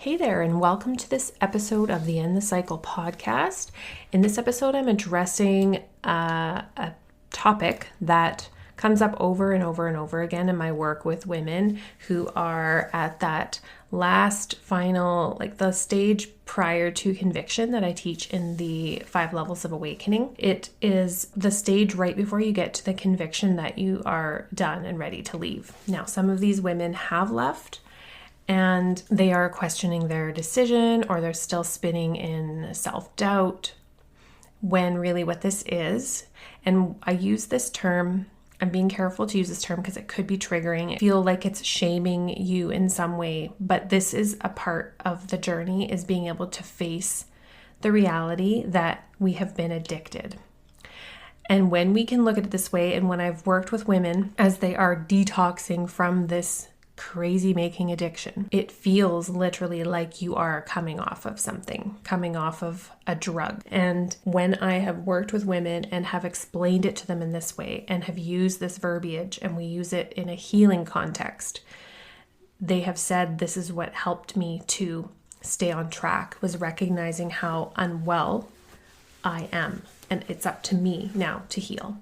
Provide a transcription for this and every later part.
Hey there, and welcome to this episode of the End the Cycle podcast. In this episode, I'm addressing a topic that comes up over and over and over again in my work with women who are at that last final, like the stage prior to conviction that I teach in the 5 levels of awakening. It is the stage right before you get to the conviction that you are done and ready to leave. Now, some of these women have left, and they are questioning their decision, or they're still spinning in self-doubt, when really what this is, and I use this term, I'm being careful to use this term because it could be triggering. I feel like it's shaming you in some way, but this is a part of the journey, is being able to face the reality that we have been addicted. And when we can look at it this way, and when I've worked with women as they are detoxing from this crazy making addiction, it feels literally like you are coming off of something, coming off of a drug. And when I have worked with women and have explained it to them in this way and have used this verbiage, and we use it in a healing context, they have said this is what helped me to stay on track, was recognizing how unwell I am. And it's up to me now to heal.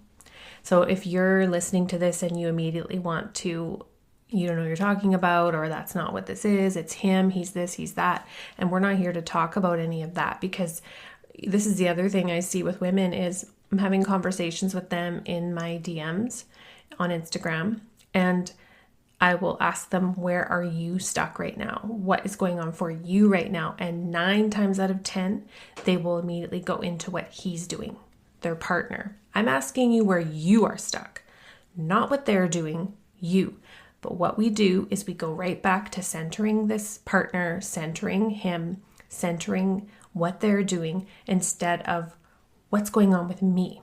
So if you're listening to this and you immediately want to, you don't know what you're talking about, or that's not what this is, it's him, he's this, he's that. And we're not here to talk about any of that, because this is the other thing I see with women is I'm having conversations with them in my DMs on Instagram, and I will ask them, where are you stuck right now? What is going on for you right now? And 9 times out of 10, they will immediately go into what he's doing, their partner. I'm asking you where you are stuck, not what they're doing, you. But what we do is we go right back to centering this partner, centering him, centering what they're doing, instead of what's going on with me.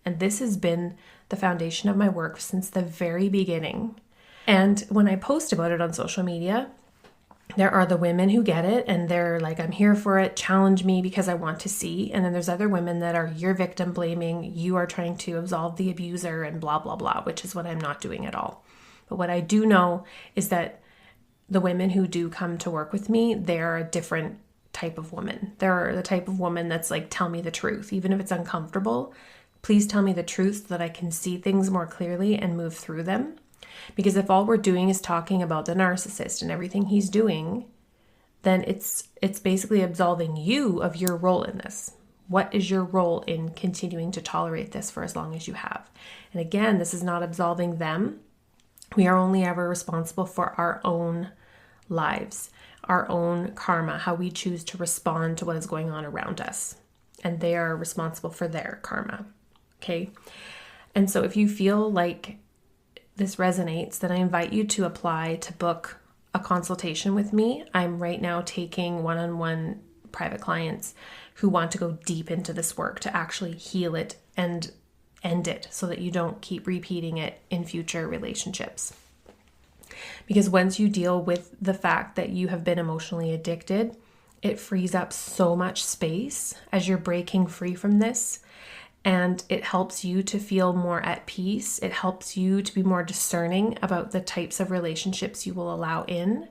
And this has been the foundation of my work since the very beginning. And when I post about it on social media, there are the women who get it and they're like, I'm here for it, challenge me because I want to see. And then there's other women that are, you're victim blaming, you are trying to absolve the abuser and blah, blah, blah, which is what I'm not doing at all. But what I do know is that the women who do come to work with me, they're a different type of woman. They're the type of woman that's like, tell me the truth. Even if it's uncomfortable, please tell me the truth so that I can see things more clearly and move through them. Because if all we're doing is talking about the narcissist and everything he's doing, then it's basically absolving you of your role in this. What is your role in continuing to tolerate this for as long as you have? And again, this is not absolving them. We are only ever responsible for our own lives, our own karma, how we choose to respond to what is going on around us. And they are responsible for their karma. Okay. And so if you feel like this resonates, then I invite you to apply to book a consultation with me. I'm right now taking one-on-one private clients who want to go deep into this work to actually heal it and end it so that you don't keep repeating it in future relationships. Because once you deal with the fact that you have been emotionally addicted, it frees up so much space as you're breaking free from this. And it helps you to feel more at peace. It helps you to be more discerning about the types of relationships you will allow in.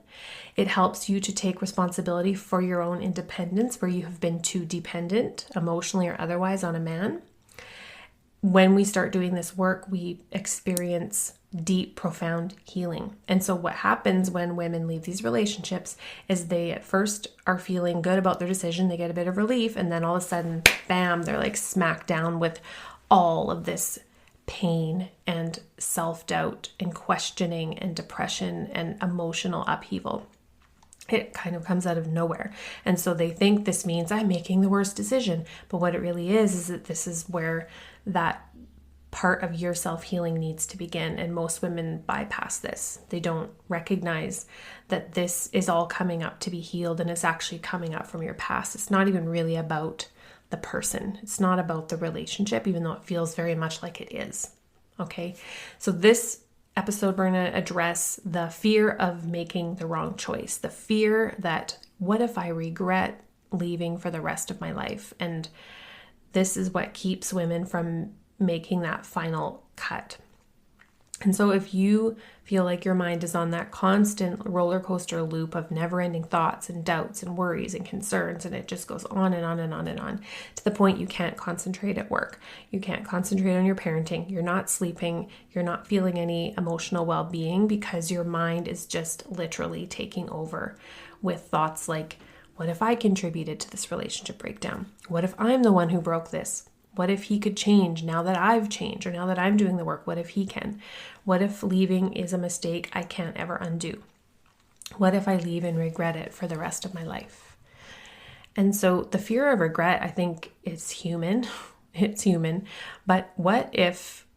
It helps you to take responsibility for your own independence where you have been too dependent, emotionally or otherwise, on a man. When we start doing this work, we experience deep, profound healing. And so what happens when women leave these relationships is they at first are feeling good about their decision. They get a bit of relief, and then all of a sudden, bam, they're like smacked down with all of this pain and self-doubt and questioning and depression and emotional upheaval. It kind of comes out of nowhere. And so they think this means I'm making the worst decision. But what it really is that this is where that part of your self-healing needs to begin. And most women bypass this. They don't recognize that this is all coming up to be healed, and it's actually coming up from your past. It's not even really about the person. It's not about the relationship, even though it feels very much like it is. Okay. So this episode, we're going to address the fear of making the wrong choice, the fear that what if I regret leaving for the rest of my life? And this is what keeps women from making that final cut. And so if you feel like your mind is on that constant roller coaster loop of never-ending thoughts and doubts and worries and concerns, and it just goes on and on and on and on to the point you can't concentrate at work, you can't concentrate on your parenting, you're not sleeping, you're not feeling any emotional well-being because your mind is just literally taking over with thoughts like, what if I contributed to this relationship breakdown? What if I'm the one who broke this? What if he could change now that I've changed, or now that I'm doing the work? What if he can? What if leaving is a mistake I can't ever undo? What if I leave and regret it for the rest of my life? And so the fear of regret, I think, is human. It's human. But what if,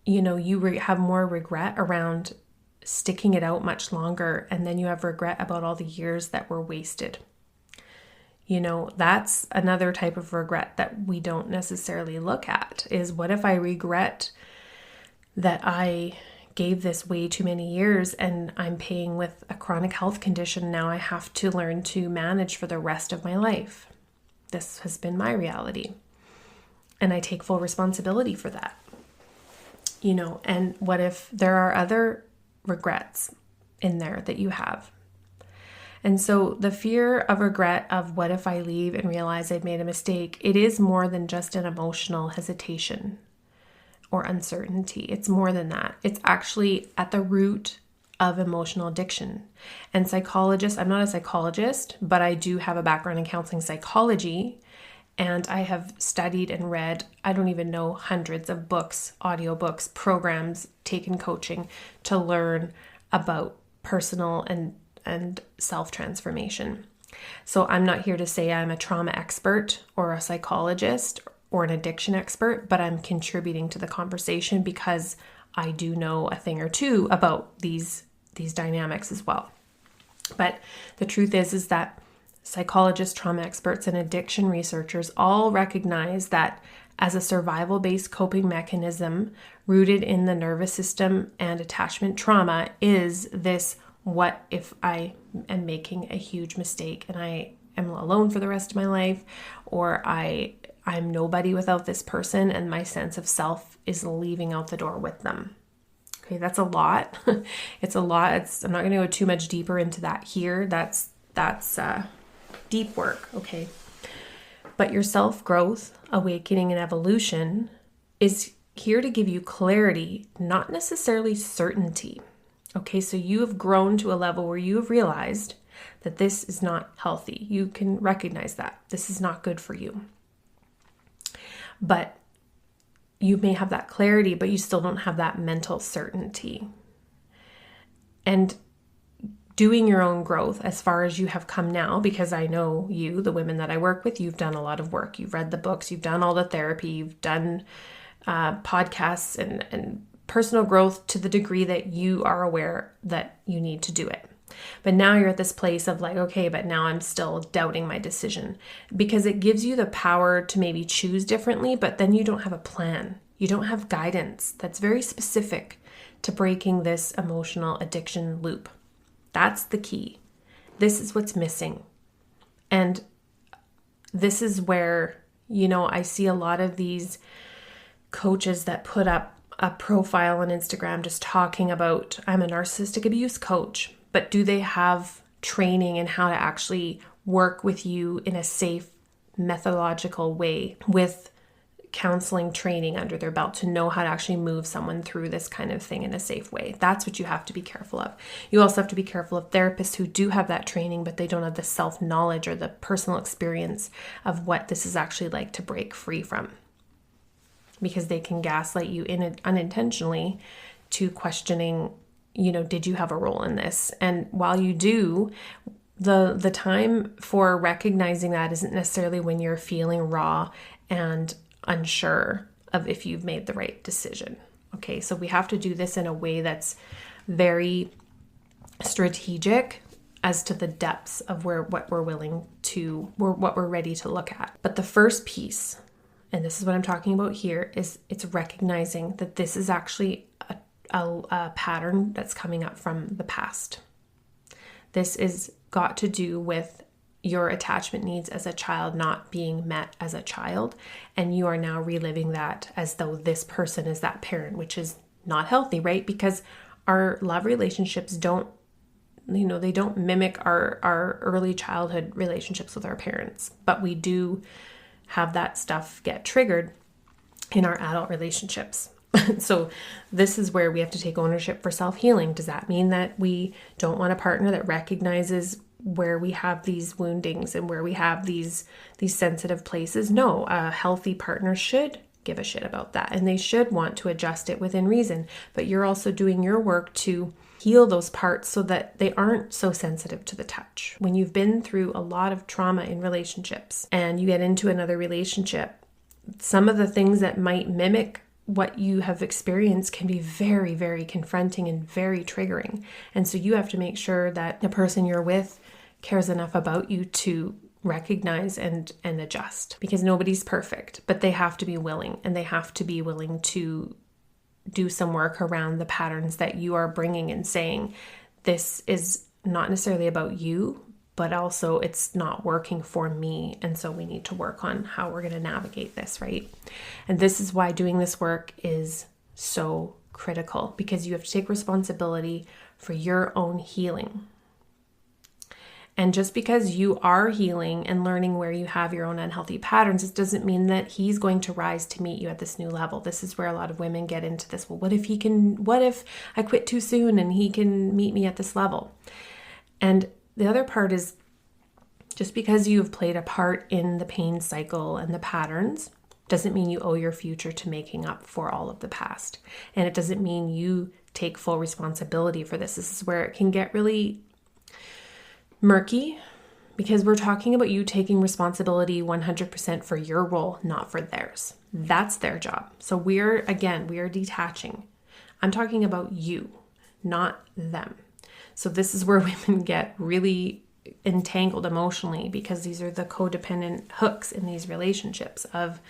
you have more regret around sticking it out much longer, and then you have regret about all the years that were wasted? That's another type of regret that we don't necessarily look at, is what if I regret that I gave this way too many years and I'm paying with a chronic health condition now I have to learn to manage for the rest of my life. This has been my reality. And I take full responsibility for that. And what if there are other regrets in there that you have? And so the fear of regret of what if I leave and realize I've made a mistake, it is more than just an emotional hesitation or uncertainty. It's more than that. It's actually at the root of emotional addiction. And psychologists, I'm not a psychologist, but I do have a background in counseling psychology. And I have studied and read, I don't even know, hundreds of books, audiobooks, programs, taken coaching to learn about personal and self-transformation. So I'm not here to say I'm a trauma expert or a psychologist or an addiction expert, but I'm contributing to the conversation because I do know a thing or two about these dynamics as well. But the truth is that psychologists, trauma experts, and addiction researchers all recognize that as a survival-based coping mechanism rooted in the nervous system and attachment trauma is this: what if I am making a huge mistake and I am alone for the rest of my life, or I'm nobody without this person and my sense of self is leaving out the door with them. Okay, that's a lot. It's a lot. I'm not going to go too much deeper into that here. That's deep work, okay? But your self-growth, awakening, and evolution is here to give you clarity, not necessarily certainty. Okay, so you have grown to a level where you have realized that this is not healthy. You can recognize that this is not good for you. But you may have that clarity, but you still don't have that mental certainty. And doing your own growth as far as you have come now, because I know you, the women that I work with, you've done a lot of work. You've read the books, you've done all the therapy, you've done podcasts and personal growth to the degree that you are aware that you need to do it. But now you're at this place of like, okay, but now I'm still doubting my decision, because it gives you the power to maybe choose differently, but then you don't have a plan. You don't have guidance that's very specific to breaking this emotional addiction loop. That's the key. This is what's missing. And this is where, I see a lot of these coaches that put up a profile on Instagram just talking about, I'm a narcissistic abuse coach, but do they have training in how to actually work with you in a safe, methodological way with counseling training under their belt to know how to actually move someone through this kind of thing in a safe way? That's what you have to be careful of. You also have to be careful of therapists who do have that training, but they don't have the self-knowledge or the personal experience of what this is actually like to break free from, because they can gaslight you unintentionally to questioning, did you have a role in this? And while you do, the time for recognizing that isn't necessarily when you're feeling raw and unsure of if you've made the right decision. Okay, so we have to do this in a way that's very strategic as to the depths of what we're ready to look at. But the first piece, and this is what I'm talking about here, is it's recognizing that this is actually a pattern that's coming up from the past. This is got to do with your attachment needs as a child not being met as a child, and you are now reliving that as though this person is that parent, which is not healthy, right? Because our love relationships don't, they don't mimic our early childhood relationships with our parents, but we do have that stuff get triggered in our adult relationships. So this is where we have to take ownership for self-healing. Does that mean that we don't want a partner that recognizes where we have these woundings and where we have these sensitive places? No, a healthy partner should give a shit about that, and they should want to adjust it within reason. But you're also doing your work to heal those parts so that they aren't so sensitive to the touch. When you've been through a lot of trauma in relationships and you get into another relationship, some of the things that might mimic what you have experienced can be very, very confronting and very triggering. And so you have to make sure that the person you're with cares enough about you to recognize and adjust, because nobody's perfect, but they have to be willing, and they have to be willing to do some work around the patterns that you are bringing and saying, this is not necessarily about you, but also it's not working for me. And so we need to work on how we're going to navigate this, right? And this is why doing this work is so critical, because you have to take responsibility for your own healing. And just because you are healing and learning where you have your own unhealthy patterns, it doesn't mean that he's going to rise to meet you at this new level. This is where a lot of women get into this. Well, what if I quit too soon and he can meet me at this level? And the other part is, just because you've played a part in the pain cycle and the patterns doesn't mean you owe your future to making up for all of the past. And it doesn't mean you take full responsibility for this. This is where it can get really murky, because we're talking about you taking responsibility 100% for your role, not for theirs. That's their job. So we are detaching. I'm talking about you, not them. So this is where women get really entangled emotionally, because these are the codependent hooks in these relationships of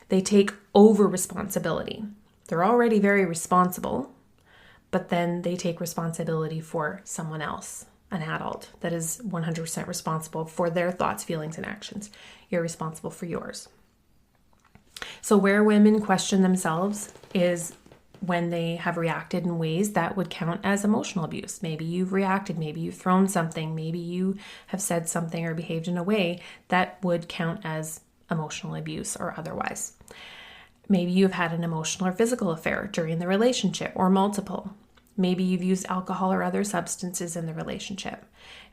they take over responsibility. They're already very responsible, but then they take responsibility for someone else, an adult that is 100% responsible for their thoughts, feelings, and actions. You're responsible for yours. So where women question themselves is when they have reacted in ways that would count as emotional abuse. Maybe you've reacted, maybe you've thrown something, maybe you have said something or behaved in a way that would count as emotional abuse or otherwise. Maybe you've had an emotional or physical affair during the relationship, or multiple. Maybe you've used alcohol or other substances in the relationship.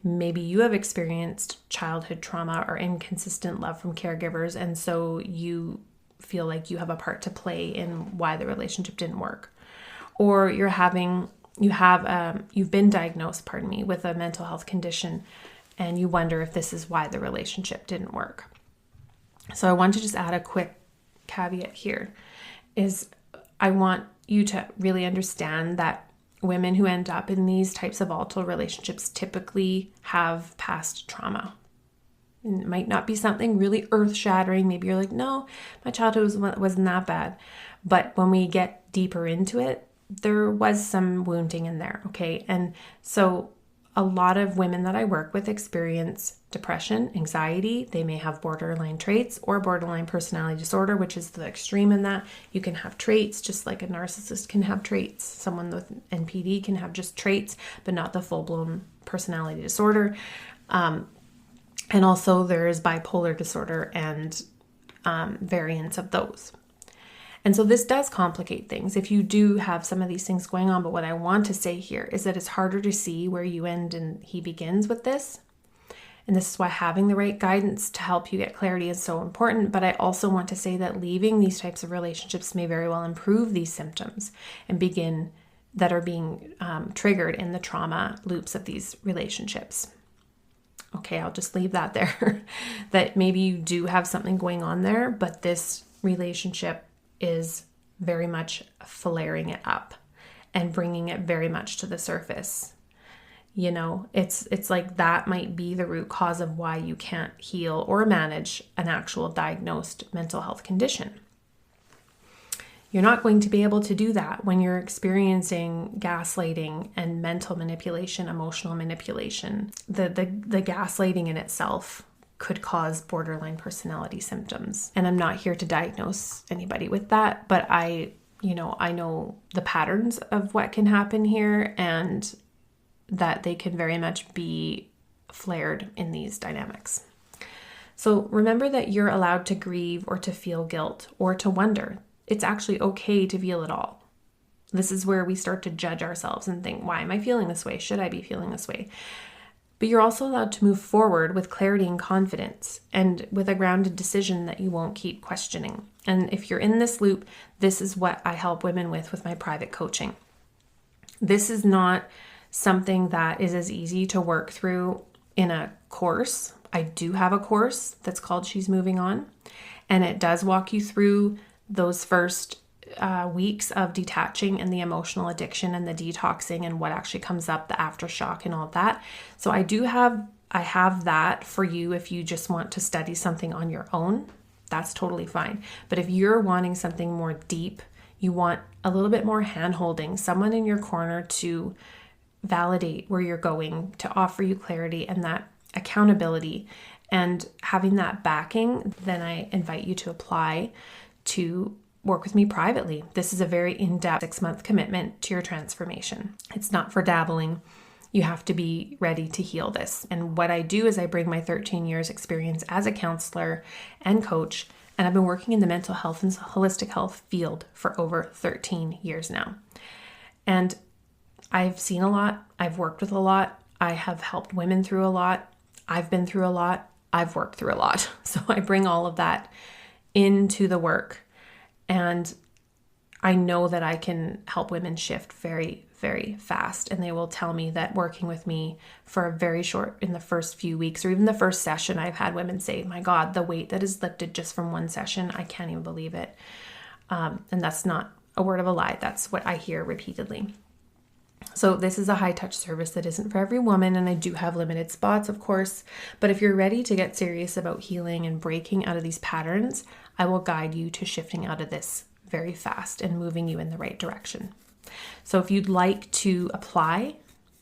Maybe you have experienced childhood trauma or inconsistent love from caregivers, and so you feel like you have a part to play in why the relationship didn't work. Or you've been diagnosed, with a mental health condition, and you wonder if this is why the relationship didn't work. So I want to just add a quick caveat here is I want you to really understand that women who end up in these types of volatile relationships typically have past trauma. It might not be something really earth-shattering. Maybe you're like, no, my childhood wasn't that bad. But when we get deeper into it, there was some wounding in there, okay? And so a lot of women that I work with experience depression, anxiety. They may have borderline traits or borderline personality disorder, which is the extreme in that. You can have traits just like a narcissist can have traits. Someone with NPD can have just traits, but not the full-blown personality disorder. And also there is bipolar disorder and variants of those. And so this does complicate things if you do have some of these things going on. But what I want to say here is that it's harder to see where you end and he begins with this. And this is why having the right guidance to help you get clarity is so important. But I also want to say that leaving these types of relationships may very well improve these symptoms and that are being triggered in the trauma loops of these relationships. Okay, I'll just leave that there. That maybe you do have something going on there, but this relationship is very much flaring it up and bringing it very much to the surface. You know, it's like that might be the root cause of why you can't heal or manage an actual diagnosed mental health condition. You're not going to be able to do that when you're experiencing gaslighting and mental manipulation, emotional manipulation. The gaslighting in itself could cause borderline personality symptoms. And I'm not here to diagnose anybody with that, but I I know the patterns of what can happen here and that they can very much be flared in these dynamics. So remember that you're allowed to grieve or to feel guilt or to wonder. It's actually okay to feel it all. This is where we start to judge ourselves and think, why am I feeling this way? Should I be feeling this way? But you're also allowed to move forward with clarity and confidence and with a grounded decision that you won't keep questioning. And if you're in this loop, this is what I help women with my private coaching. This is not something that is as easy to work through in a course. I do have a course that's called She's Moving On, and it does walk you through those first weeks of detaching and the emotional addiction and the detoxing and what actually comes up, the aftershock and all of that. So I have that for you if you just want to study something on your own. That's totally fine. But if you're wanting something more deep, you want a little bit more hand-holding, someone in your corner to validate where you're going, to offer you clarity and that accountability and having that backing, then I invite you to apply to work with me privately. This is a very in-depth 6-month commitment to your transformation. It's not for dabbling. You have to be ready to heal this. And what I do is I bring my 13 years experience as a counselor and coach, and I've been working in the mental health and holistic health field for over 13 years now. And I've seen a lot. I've worked with a lot. I have helped women through a lot. I've been through a lot. I've worked through a lot. So I bring all of that into the work. And I know that I can help women shift very, very fast. And they will tell me that working with me for a very short, in the first few weeks or even the first session, I've had women say, my God, the weight that is lifted just from one session, I can't even believe it. And that's not a word of a lie. That's what I hear repeatedly. So this is a high touch service that isn't for every woman, and I do have limited spots, of course. But if you're ready to get serious about healing and breaking out of these patterns, I will guide you to shifting out of this very fast and moving you in the right direction. So if you'd like to apply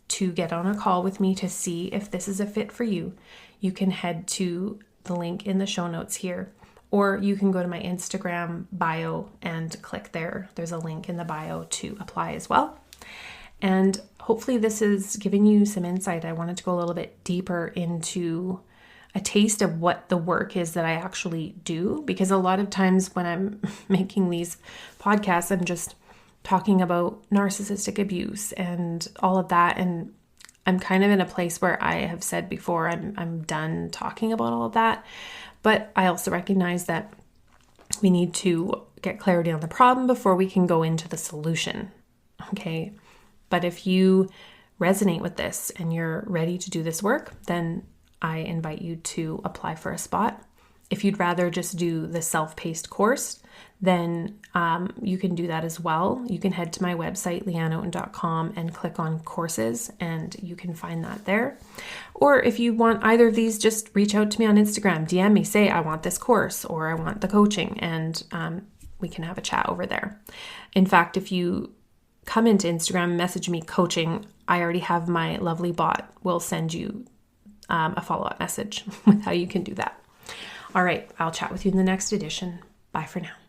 to get on a call with me to see if this is a fit for you, you can head to the link in the show notes here, or you can go to my Instagram bio and click there. There's a link in the bio to apply as well. And hopefully this is giving you some insight. I wanted to go a little bit deeper into a taste of what the work is that I actually do, because a lot of times when I'm making these podcasts, I'm just talking about narcissistic abuse and all of that. And I'm kind of in a place where I have said before, I'm done talking about all of that. But I also recognize that we need to get clarity on the problem before we can go into the solution. Okay. But if you resonate with this and you're ready to do this work, then I invite you to apply for a spot. If you'd rather just do the self-paced course, then you can do that as well. You can head to my website, Headliner.app, and click on courses, and you can find that there. Or if you want either of these, just reach out to me on Instagram, DM me, say I want this course or I want the coaching, and we can have a chat over there. In fact, if you come into Instagram, message me coaching, I already have my lovely bot. We'll send you a follow-up message with how you can do that. All right, I'll chat with you in the next edition. Bye for now.